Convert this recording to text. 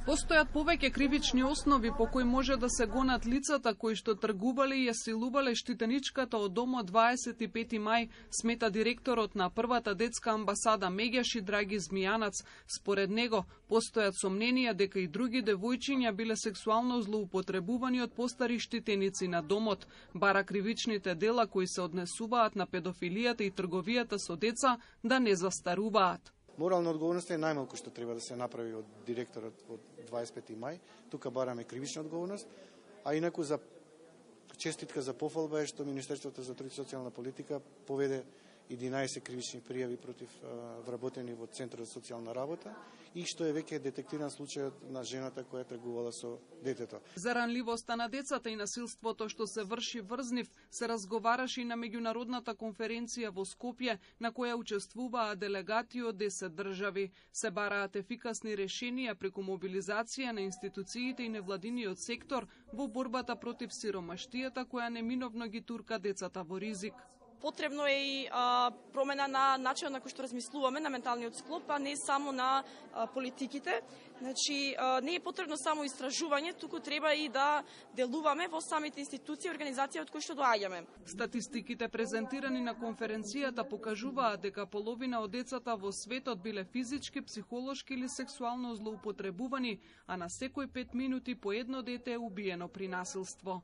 Постојат повеќе кривични основи по кои може да се гонат лицата кои што тргувале и ја силувале штитеничката од домот 25 мај, смета директорот на првата детска амбасада Меѓаши Драги Змијанац. Според него, постојат сомненија дека и други девојчиња биле сексуално злоупотребувани од постари штитеници на домот. Бара кривичните дела кои се однесуваат на педофилијата и трговијата со деца да не застаруваат. Морална одговорност е најмалку што треба да се направи од директорот од 25 мај. Тука бараме кривична одговорност, а инаку за честитка за пофалба е што Министерството за труд и социјална политика поведе 11 кривични пријави против вработени во Центарот за социјална работа и што е веќе детектиран случајот на жената која тргувала со детето. За ранливоста на децата и насилството што се врши врз нив се разговараше и на меѓународната конференција во Скопје, на која учествуваа делегати од 10 држави. Се бараат ефикасни решенија преку мобилизација на институциите и невладиниот сектор во борбата против сиромаштијата која неминовно ги турка децата во ризик. Потребно е и промена на начинот на кој што размислуваме на менталниот склоп, а не само на политиките. Значи, не е потребно само истражување, туку треба и да делуваме во самите институции и организации од кои што доаѓаме. Статистиките презентирани на конференцијата покажуваат дека половина од децата во светот биле физички, психолошки или сексуално злоупотребувани, а на секој 5 минути по едно дете е убиено при насилство.